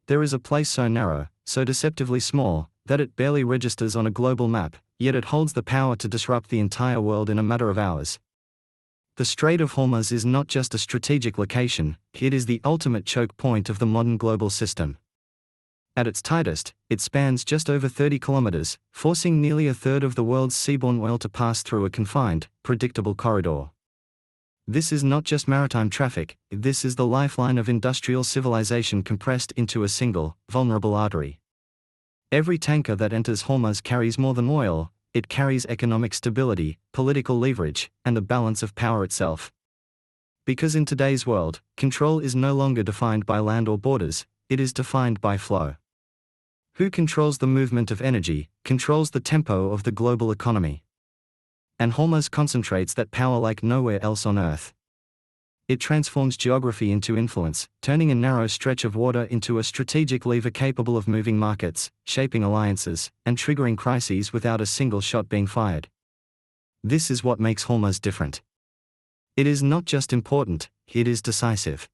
There is a place so narrow, so deceptively small, that it barely registers on a global map, yet it holds the power to disrupt the entire world in a matter of hours. The Strait of Hormuz is not just a strategic location, it is the ultimate choke point of the modern global system. At its tightest, it spans just over 30 kilometers, forcing nearly a third of the world's seaborne oil to pass through a confined, predictable corridor. This is not just maritime traffic, this is the lifeline of industrial civilization compressed into a single, vulnerable artery. Every tanker that enters Hormuz carries more than oil, it carries economic stability, political leverage, and the balance of power itself. Because in today's world, control is no longer defined by land or borders, it is defined by flow. Who controls the movement of energy, controls the tempo of the global economy. And Hormuz concentrates that power like nowhere else on Earth. It transforms geography into influence, turning a narrow stretch of water into a strategic lever capable of moving markets, shaping alliances, and triggering crises without a single shot being fired. This is what makes Hormuz different. It is not just important, it is decisive.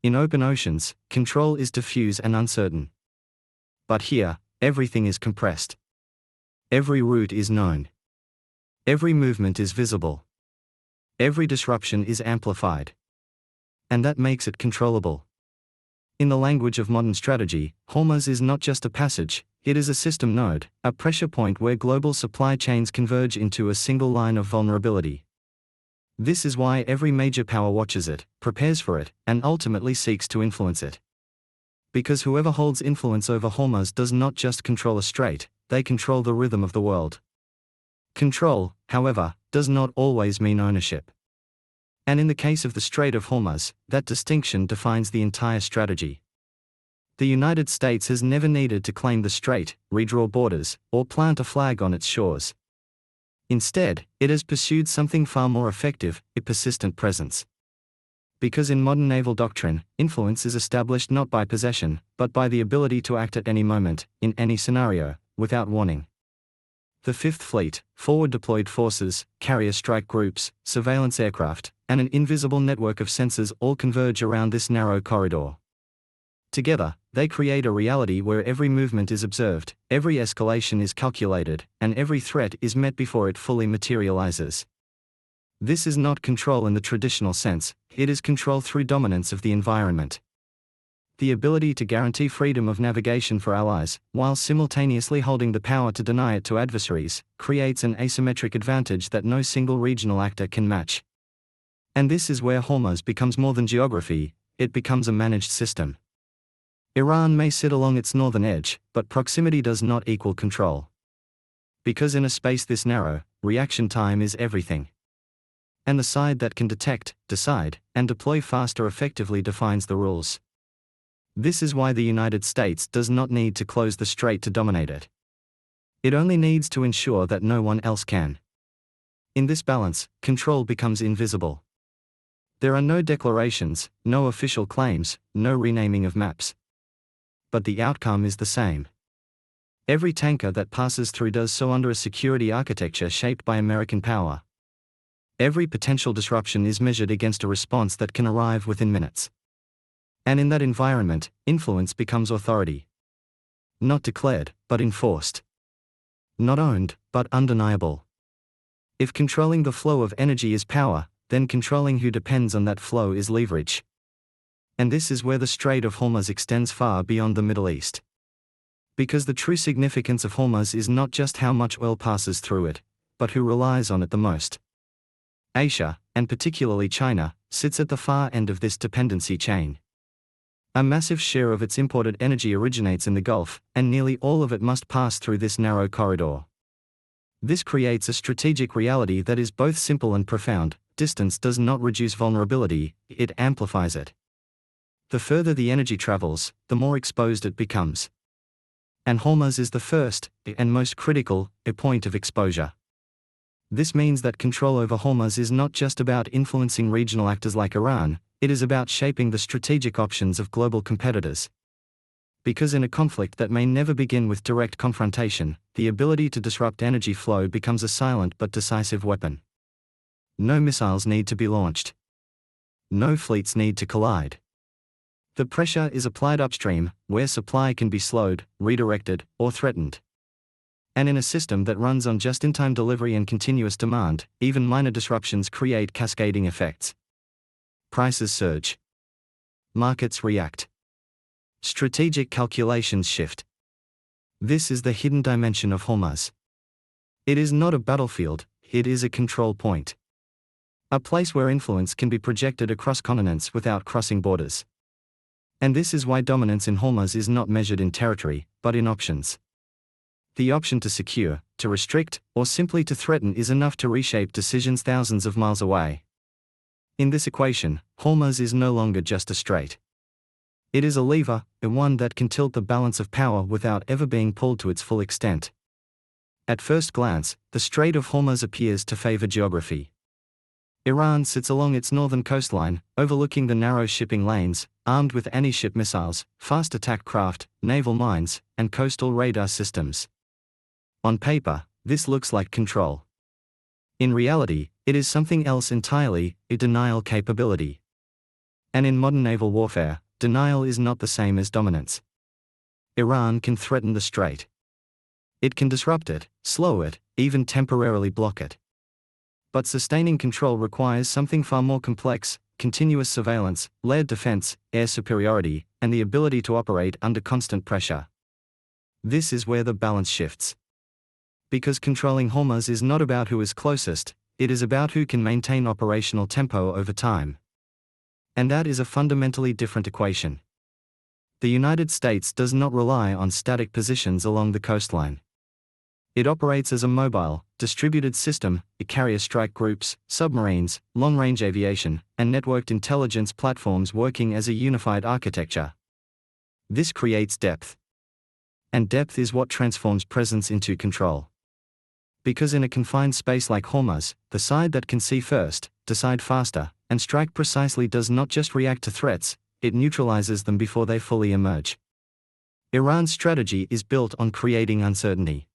In open oceans, control is diffuse and uncertain. But here, everything is compressed. Every route is known. Every movement is visible. Every disruption is amplified. And that makes it controllable. In the language of modern strategy, Hormuz is not just a passage, it is a system node, a pressure point where global supply chains converge into a single line of vulnerability. This is why every major power watches it, prepares for it, and ultimately seeks to influence it. Because whoever holds influence over Hormuz does not just control a strait, they control the rhythm of the world. Control, however, does not always mean ownership. And in the case of the Strait of Hormuz, that distinction defines the entire strategy. The United States has never needed to claim the strait, redraw borders, or plant a flag on its shores. Instead, it has pursued something far more effective, a persistent presence. Because in modern naval doctrine, influence is established not by possession, but by the ability to act at any moment, in any scenario, without warning. The Fifth Fleet, forward-deployed forces, carrier strike groups, surveillance aircraft, and an invisible network of sensors all converge around this narrow corridor. Together, they create a reality where every movement is observed, every escalation is calculated, and every threat is met before it fully materializes. This is not control in the traditional sense, it is control through dominance of the environment. The ability to guarantee freedom of navigation for allies, while simultaneously holding the power to deny it to adversaries, creates an asymmetric advantage that no single regional actor can match. And this is where Hormuz becomes more than geography, it becomes a managed system. Iran may sit along its northern edge, but proximity does not equal control. Because in a space this narrow, reaction time is everything. And the side that can detect, decide, and deploy fast or effectively defines the rules. This is why the United States does not need to close the strait to dominate it. It only needs to ensure that no one else can. In this balance, control becomes invisible. There are no declarations, no official claims, no renaming of maps. But the outcome is the same. Every tanker that passes through does so under a security architecture shaped by American power. Every potential disruption is measured against a response that can arrive within minutes. And in that environment, influence becomes authority. Not declared, but enforced. Not owned, but undeniable. If controlling the flow of energy is power, then controlling who depends on that flow is leverage. And this is where the Strait of Hormuz extends far beyond the Middle East. Because the true significance of Hormuz is not just how much oil passes through it, but who relies on it the most. Asia, and particularly China, sits at the far end of this dependency chain. A massive share of its imported energy originates in the Gulf, and nearly all of it must pass through this narrow corridor. This creates a strategic reality that is both simple and profound. Distance does not reduce vulnerability, it amplifies it. The further the energy travels, the more exposed it becomes. And Hormuz is the first, and most critical, point of exposure. This means that control over Hormuz is not just about influencing regional actors like Iran, it is about shaping the strategic options of global competitors. Because in a conflict that may never begin with direct confrontation, the ability to disrupt energy flow becomes a silent but decisive weapon. No missiles need to be launched. No fleets need to collide. The pressure is applied upstream, where supply can be slowed, redirected, or threatened. And in a system that runs on just-in-time delivery and continuous demand, even minor disruptions create cascading effects. Prices surge. Markets react. Strategic calculations shift. This is the hidden dimension of Hormuz. It is not a battlefield, it is a control point. A place where influence can be projected across continents without crossing borders. And this is why dominance in Hormuz is not measured in territory, but in options. The option to secure, to restrict, or simply to threaten is enough to reshape decisions thousands of miles away. In this equation, Hormuz is no longer just a strait. It is a lever, one that can tilt the balance of power without ever being pulled to its full extent. At first glance, the Strait of Hormuz appears to favor geography. Iran sits along its northern coastline, overlooking the narrow shipping lanes, armed with anti-ship missiles, fast attack craft, naval mines, and coastal radar systems. On paper, this looks like control. In reality, it is something else entirely, a denial capability. And in modern naval warfare, denial is not the same as dominance. Iran can threaten the strait. It can disrupt it, slow it, even temporarily block it. But sustaining control requires something far more complex: continuous surveillance, layered defense, air superiority, and the ability to operate under constant pressure. This is where the balance shifts. Because controlling Hormuz is not about who is closest, it is about who can maintain operational tempo over time. And that is a fundamentally different equation. The United States does not rely on static positions along the coastline. It operates as a mobile, distributed system. It carries strike groups, submarines, long-range aviation, and networked intelligence platforms working as a unified architecture. This creates depth. And depth is what transforms presence into control. Because in a confined space like Hormuz, the side that can see first, decide faster, and strike precisely does not just react to threats, it neutralizes them before they fully emerge. Iran's strategy is built on creating uncertainty.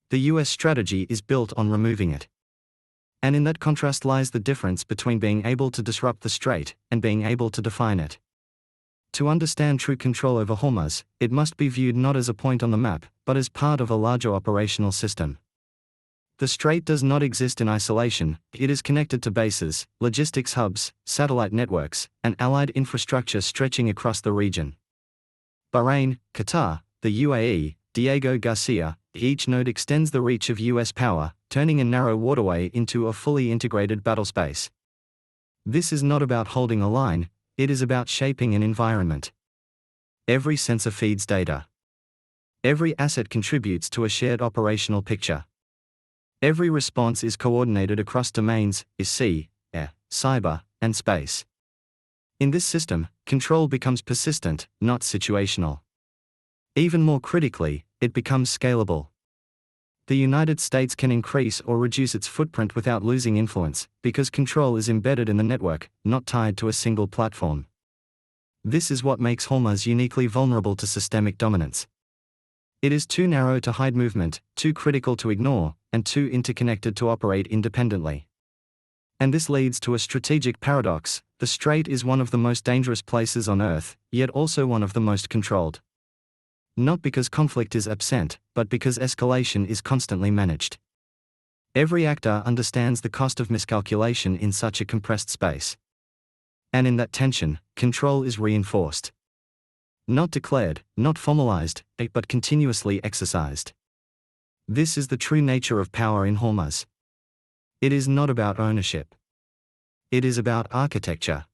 The US strategy is built on removing it. And in that contrast lies the difference between being able to disrupt the strait and being able to define it. To understand true control over Hormuz, it must be viewed not as a point on the map, but as part of a larger operational system. The strait does not exist in isolation. It is connected to bases, logistics hubs, satellite networks, and allied infrastructure stretching across the region. Bahrain, Qatar, the UAE, Diego Garcia, each node extends the reach of US power, turning a narrow waterway into a fully integrated battlespace. This is not about holding a line, it is about shaping an environment. Every sensor feeds data. Every asset contributes to a shared operational picture. Every response is coordinated across domains: sea, air, cyber, and space. In this system, control becomes persistent, not situational. Even more critically, it becomes scalable. The United States can increase or reduce its footprint without losing influence, because control is embedded in the network, not tied to a single platform. This is what makes Hormuz uniquely vulnerable to systemic dominance. It is too narrow to hide movement, too critical to ignore, and too interconnected to operate independently. And this leads to a strategic paradox: the strait is one of the most dangerous places on Earth, yet also one of the most controlled. Not because conflict is absent, but because escalation is constantly managed. Every actor understands the cost of miscalculation in such a compressed space. And in that tension, control is reinforced. Not declared, not formalized, but continuously exercised. This is the true nature of power in Hormuz. It is not about ownership. It is about architecture.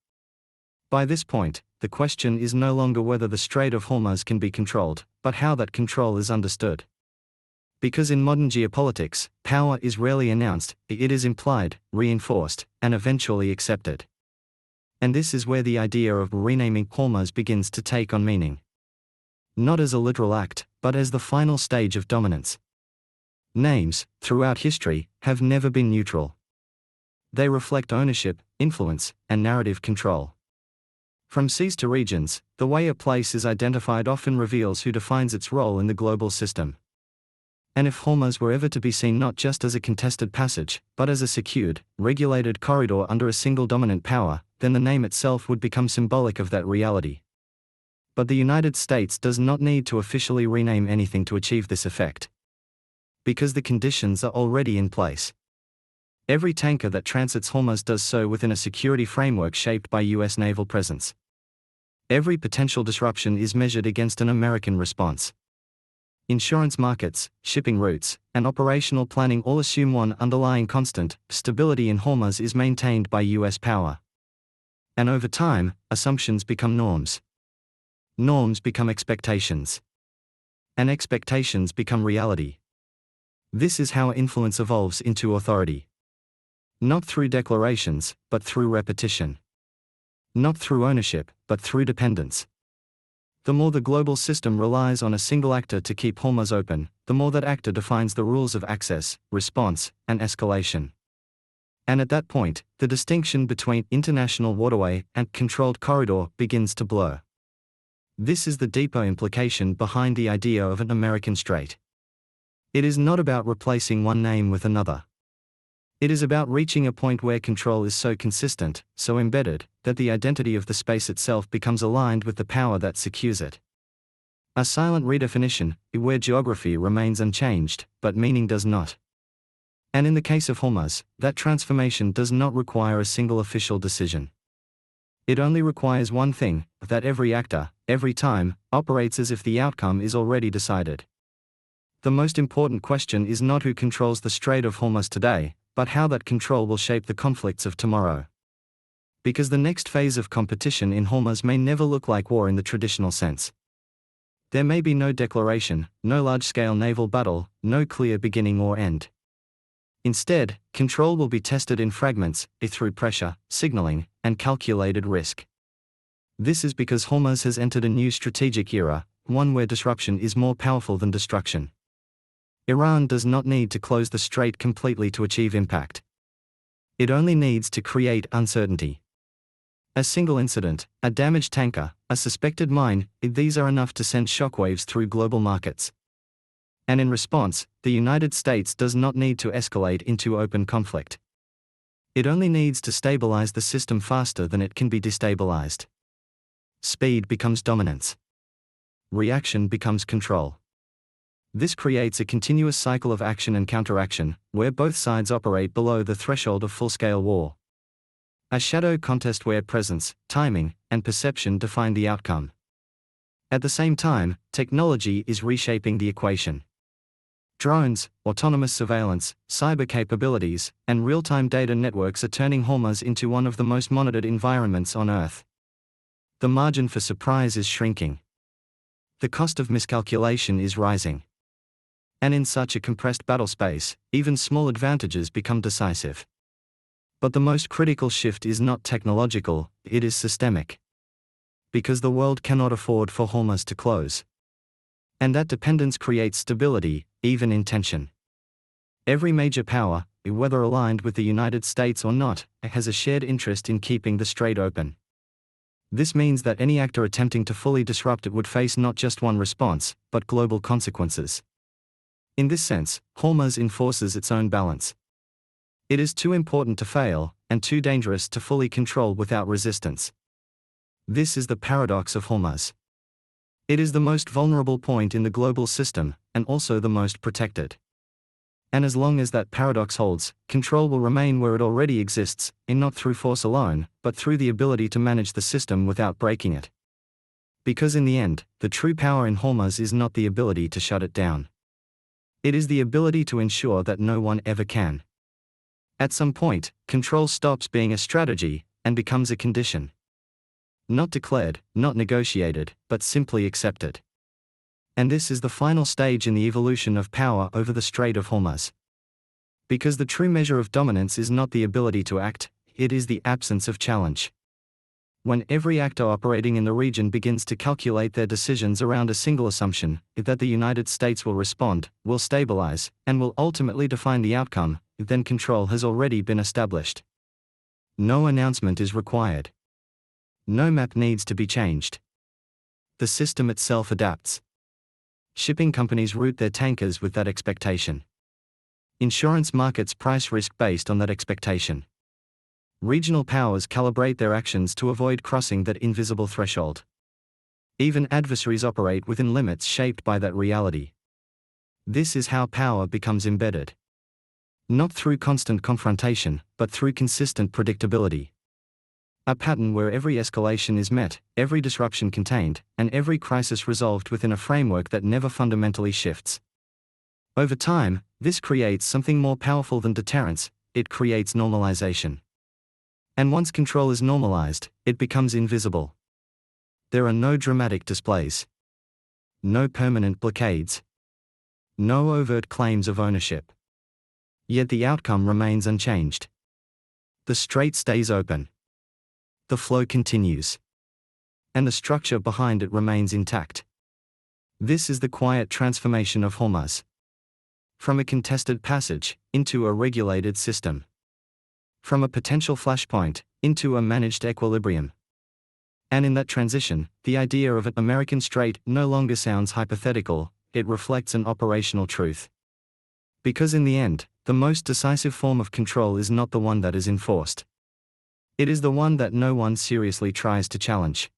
By this point, the question is no longer whether the Strait of Hormuz can be controlled, but how that control is understood. Because in modern geopolitics, power is rarely announced, it is implied, reinforced, and eventually accepted. And this is where the idea of renaming Hormuz begins to take on meaning. Not as a literal act, but as the final stage of dominance. Names, throughout history, have never been neutral. They reflect ownership, influence, and narrative control. From seas to regions, the way a place is identified often reveals who defines its role in the global system. And if Hormuz were ever to be seen not just as a contested passage, but as a secured, regulated corridor under a single dominant power, then the name itself would become symbolic of that reality. But the United States does not need to officially rename anything to achieve this effect, because the conditions are already in place. Every tanker that transits Hormuz does so within a security framework shaped by U.S. naval presence. Every potential disruption is measured against an American response. Insurance markets, shipping routes, and operational planning all assume one underlying constant: stability in Hormuz is maintained by U.S. power. And over time, assumptions become norms. Norms become expectations. And expectations become reality. This is how influence evolves into authority. Not through declarations, but through repetition. Not through ownership, but through dependence. The more the global system relies on a single actor to keep Hormuz open, the more that actor defines the rules of access, response, and escalation. And at that point, the distinction between international waterway and controlled corridor begins to blur. This is the deeper implication behind the idea of an American Strait. It is not about replacing one name with another. It is about reaching a point where control is so consistent, so embedded, that the identity of the space itself becomes aligned with the power that secures it. A silent redefinition, where geography remains unchanged, but meaning does not. And in the case of Hormuz, that transformation does not require a single official decision. It only requires one thing: that every actor, every time, operates as if the outcome is already decided. The most important question is not who controls the Strait of Hormuz today, but how that control will shape the conflicts of tomorrow. Because the next phase of competition in Hormuz may never look like war in the traditional sense. There may be no declaration, no large-scale naval battle, no clear beginning or end. Instead, control will be tested in fragments, through pressure, signaling, and calculated risk. This is because Hormuz has entered a new strategic era, one where disruption is more powerful than destruction. Iran does not need to close the strait completely to achieve impact. It only needs to create uncertainty. A single incident, a damaged tanker, a suspected mine, these are enough to send shockwaves through global markets. And in response, the United States does not need to escalate into open conflict. It only needs to stabilize the system faster than it can be destabilized. Speed becomes dominance. Reaction becomes control. This creates a continuous cycle of action and counteraction, where both sides operate below the threshold of full-scale war. A shadow contest where presence, timing, and perception define the outcome. At the same time, technology is reshaping the equation. Drones, autonomous surveillance, cyber capabilities, and real-time data networks are turning Hormuz into one of the most monitored environments on Earth. The margin for surprise is shrinking. The cost of miscalculation is rising. And in such a compressed battle space, even small advantages become decisive. But the most critical shift is not technological, it is systemic. Because the world cannot afford for Hormuz to close. And that dependence creates stability, even in tension. Every major power, whether aligned with the United States or not, has a shared interest in keeping the strait open. This means that any actor attempting to fully disrupt it would face not just one response, but global consequences. In this sense, Hormuz enforces its own balance. It is too important to fail, and too dangerous to fully control without resistance. This is the paradox of Hormuz. It is the most vulnerable point in the global system, and also the most protected. And as long as that paradox holds, control will remain where it already exists, and not through force alone, but through the ability to manage the system without breaking it. Because in the end, the true power in Hormuz is not the ability to shut it down. It is the ability to ensure that no one ever can. At some point, control stops being a strategy, and becomes a condition. Not declared, not negotiated, but simply accepted. And this is the final stage in the evolution of power over the Strait of Hormuz. Because the true measure of dominance is not the ability to act, it is the absence of challenge. When every actor operating in the region begins to calculate their decisions around a single assumption, that the United States will respond, will stabilize, and will ultimately define the outcome, then control has already been established. No announcement is required. No map needs to be changed. The system itself adapts. Shipping companies route their tankers with that expectation. Insurance markets price risk based on that expectation. Regional powers calibrate their actions to avoid crossing that invisible threshold. Even adversaries operate within limits shaped by that reality. This is how power becomes embedded. Not through constant confrontation, but through consistent predictability. A pattern where every escalation is met, every disruption contained, and every crisis resolved within a framework that never fundamentally shifts. Over time, this creates something more powerful than deterrence. It creates normalization. And once control is normalized, it becomes invisible. There are no dramatic displays. No permanent blockades. No overt claims of ownership. Yet the outcome remains unchanged. The strait stays open. The flow continues. And the structure behind it remains intact. This is the quiet transformation of Hormuz. From a contested passage, into a regulated system. From a potential flashpoint, into a managed equilibrium. And in that transition, the idea of an American Strait no longer sounds hypothetical, it reflects an operational truth. Because in the end, the most decisive form of control is not the one that is enforced. It is the one that no one seriously tries to challenge.